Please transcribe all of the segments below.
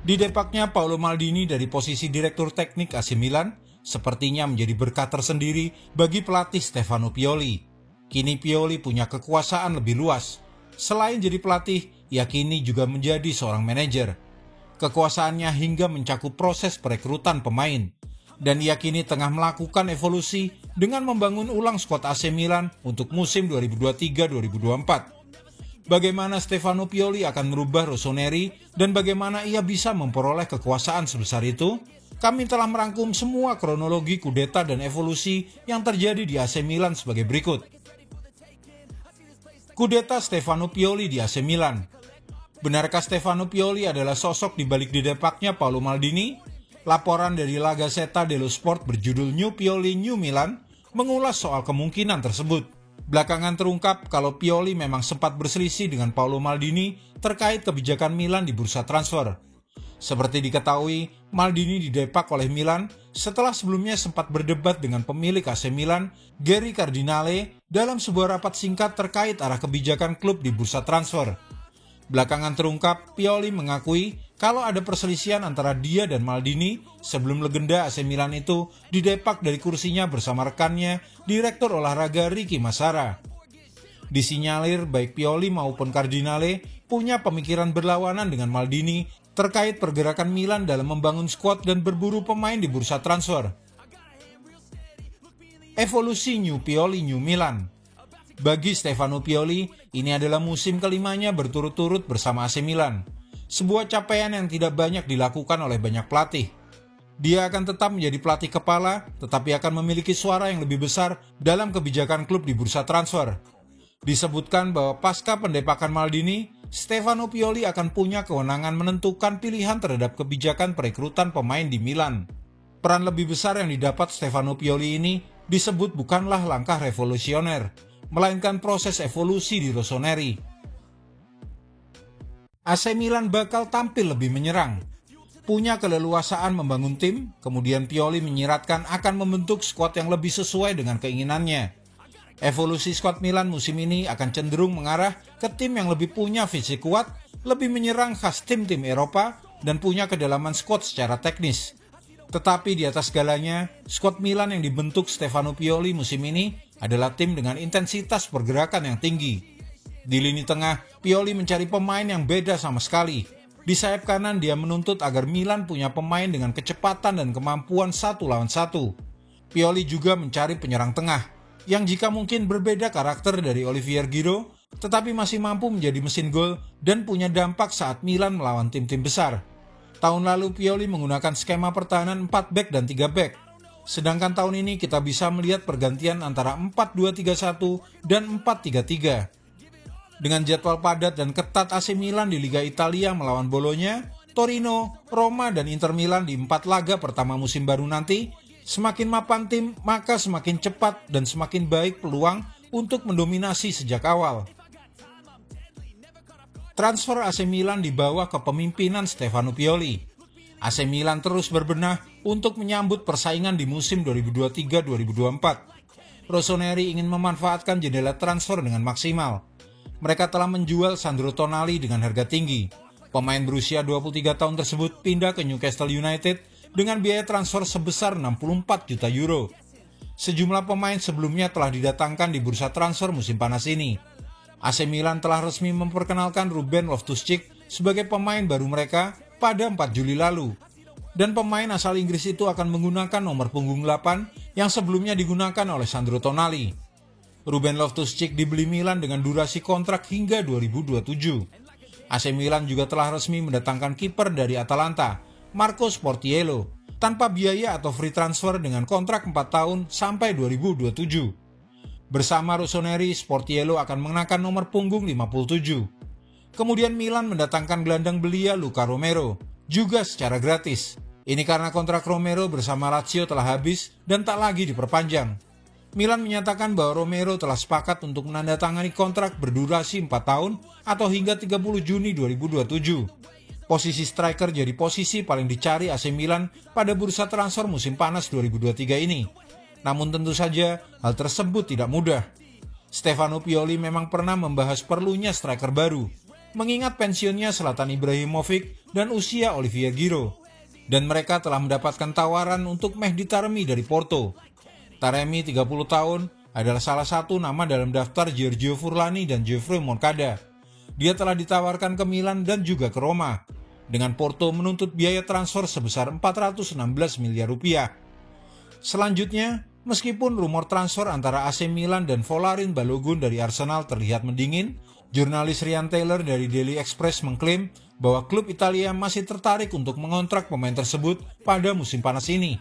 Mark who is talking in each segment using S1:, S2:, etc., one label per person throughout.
S1: Di depaknya Paolo Maldini dari posisi Direktur Teknik AC Milan sepertinya menjadi berkah tersendiri bagi pelatih Stefano Pioli. Kini Pioli punya kekuasaan lebih luas. Selain jadi pelatih, ia kini juga menjadi seorang manajer. Kekuasaannya hingga mencakup proses perekrutan pemain. Dan ia kini tengah melakukan evolusi dengan membangun ulang skuad AC Milan untuk musim 2023-2024. Bagaimana Stefano Pioli akan merubah Rossoneri dan bagaimana ia bisa memperoleh kekuasaan sebesar itu? Kami telah merangkum semua kronologi kudeta dan evolusi yang terjadi di AC Milan sebagai berikut. Kudeta Stefano Pioli di AC Milan. Benarkah Stefano Pioli adalah sosok di balik didepaknya Paolo Maldini? Laporan dari La Gazzetta dello Sport berjudul New Pioli New Milan mengulas soal kemungkinan tersebut. Belakangan terungkap kalau Pioli memang sempat berselisih dengan Paolo Maldini terkait kebijakan Milan di bursa transfer. Seperti diketahui, Maldini didepak oleh Milan setelah sebelumnya sempat berdebat dengan pemilik AC Milan, Gary Cardinale, dalam sebuah rapat singkat terkait arah kebijakan klub di bursa transfer. Belakangan terungkap, Pioli mengakui kalau ada perselisihan antara dia dan Maldini sebelum legenda AC Milan itu didepak dari kursinya bersama rekannya, Direktur Olahraga Ricky Massara. Disinyalir baik Pioli maupun Cardinale punya pemikiran berlawanan dengan Maldini terkait pergerakan Milan dalam membangun skuad dan berburu pemain di bursa transfer. Evolusi New Pioli New Milan. Bagi Stefano Pioli, ini adalah musim kelimanya berturut-turut bersama AC Milan. Sebuah capaian yang tidak banyak dilakukan oleh banyak pelatih. Dia akan tetap menjadi pelatih kepala, tetapi akan memiliki suara yang lebih besar dalam kebijakan klub di bursa transfer. Disebutkan bahwa pasca pendepakan Maldini, Stefano Pioli akan punya kewenangan menentukan pilihan terhadap kebijakan perekrutan pemain di Milan. Peran lebih besar yang didapat Stefano Pioli ini disebut bukanlah langkah revolusioner, melainkan proses evolusi di Rossoneri. AC Milan bakal tampil lebih menyerang. Punya keleluasaan membangun tim, kemudian Pioli menyiratkan akan membentuk skuad yang lebih sesuai dengan keinginannya. Evolusi skuad Milan musim ini akan cenderung mengarah ke tim yang lebih punya fisik kuat, lebih menyerang khas tim-tim Eropa, dan punya kedalaman skuad secara teknis. Tetapi di atas segalanya, skuad Milan yang dibentuk Stefano Pioli musim ini adalah tim dengan intensitas pergerakan yang tinggi. Di lini tengah, Pioli mencari pemain yang beda sama sekali. Di sayap kanan dia menuntut agar Milan punya pemain dengan kecepatan dan kemampuan 1 lawan 1. Pioli juga mencari penyerang tengah, yang jika mungkin berbeda karakter dari Olivier Giroud, tetapi masih mampu menjadi mesin gol dan punya dampak saat Milan melawan tim-tim besar. Tahun lalu Pioli menggunakan skema pertahanan 4 back dan 3 back. Sedangkan tahun ini kita bisa melihat pergantian antara 4-2-3-1 dan 4-3-3. Dengan jadwal padat dan ketat AC Milan di Liga Italia melawan Bologna, Torino, Roma, dan Inter Milan di 4 laga pertama musim baru nanti, semakin mapan tim, maka semakin cepat dan semakin baik peluang untuk mendominasi sejak awal. Transfer AC Milan di bawah kepemimpinan Stefano Pioli. AC Milan terus berbenah untuk menyambut persaingan di musim 2023-2024. Rossoneri ingin memanfaatkan jendela transfer dengan maksimal. Mereka telah menjual Sandro Tonali dengan harga tinggi. Pemain berusia 23 tahun tersebut pindah ke Newcastle United dengan biaya transfer sebesar 64 juta euro. Sejumlah pemain sebelumnya telah didatangkan di bursa transfer musim panas ini. AC Milan telah resmi memperkenalkan Ruben Loftus-Cheek sebagai pemain baru mereka pada 4 Juli lalu. Dan pemain asal Inggris itu akan menggunakan nomor punggung 8 yang sebelumnya digunakan oleh Sandro Tonali. Ruben Loftus-Cheek dibeli Milan dengan durasi kontrak hingga 2027. AC Milan juga telah resmi mendatangkan kiper dari Atalanta, Marco Sportiello, tanpa biaya atau free transfer dengan kontrak 4 tahun sampai 2027. Bersama Rossoneri, Sportiello akan mengenakan nomor punggung 57. Kemudian Milan mendatangkan gelandang belia Luca Romero, juga secara gratis. Ini karena kontrak Romero bersama Lazio telah habis dan tak lagi diperpanjang. Milan menyatakan bahwa Romero telah sepakat untuk menandatangani kontrak berdurasi 4 tahun atau hingga 30 Juni 2027. Posisi striker jadi posisi paling dicari AC Milan pada bursa transfer musim panas 2023 ini. Namun tentu saja hal tersebut tidak mudah. Stefano Pioli memang pernah membahas perlunya striker baru. mengingat pensiunnya Zlatan Ibrahimovic dan usia Olivier Giroud. Dan mereka telah mendapatkan tawaran untuk Mehdi Taremi dari Porto. Taremi 30 tahun adalah salah satu nama dalam daftar Giorgio Furlani dan Geoffrey Moncada. Dia telah ditawarkan ke Milan dan juga ke Roma, dengan Porto menuntut biaya transfer sebesar 416 miliar rupiah. Selanjutnya, meskipun rumor transfer antara AC Milan dan Folarin Balogun dari Arsenal terlihat mendingin, jurnalis Ryan Taylor dari Daily Express mengklaim bahwa klub Italia masih tertarik untuk mengontrak pemain tersebut pada musim panas ini.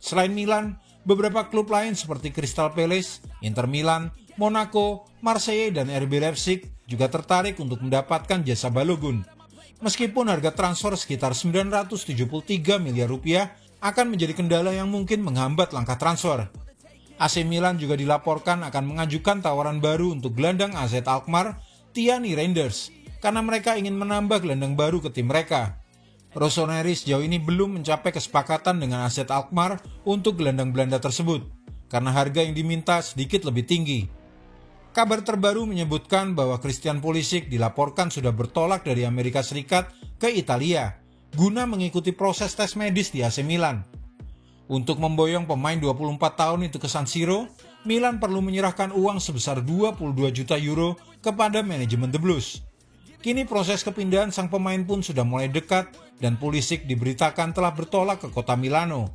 S1: Selain Milan, beberapa klub lain seperti Crystal Palace, Inter Milan, Monaco, Marseille, dan RB Leipzig juga tertarik untuk mendapatkan jasa Balogun. Meskipun harga transfer sekitar 973 miliar rupiah akan menjadi kendala yang mungkin menghambat langkah transfer. AC Milan juga dilaporkan akan mengajukan tawaran baru untuk gelandang AZ Alkmaar, Tiani Reinders, karena mereka ingin menambah gelandang baru ke tim mereka. Rossoneri sejauh ini belum mencapai kesepakatan dengan AZ Alkmaar untuk gelandang Belanda tersebut, karena harga yang diminta sedikit lebih tinggi. Kabar terbaru menyebutkan bahwa Christian Pulisic dilaporkan sudah bertolak dari Amerika Serikat ke Italia, guna mengikuti proses tes medis di AC Milan. Untuk memboyong pemain 24 tahun itu ke San Siro, Milan perlu menyerahkan uang sebesar 22 juta euro kepada manajemen The Blues. Kini proses kepindahan sang pemain pun sudah mulai dekat dan Pulisic diberitakan telah bertolak ke kota Milano.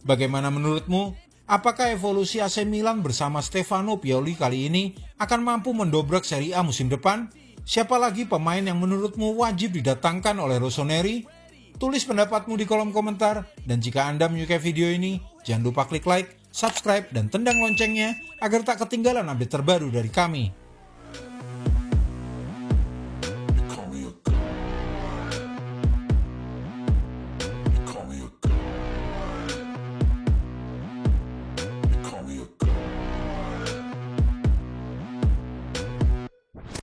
S1: Bagaimana menurutmu? Apakah evolusi AC Milan bersama Stefano Pioli kali ini akan mampu mendobrak Serie A musim depan? Siapa lagi pemain yang menurutmu wajib didatangkan oleh Rossoneri? Tulis pendapatmu di kolom komentar, dan jika Anda menyukai video ini, jangan lupa klik like, subscribe, dan tendang loncengnya agar tak ketinggalan update terbaru dari kami.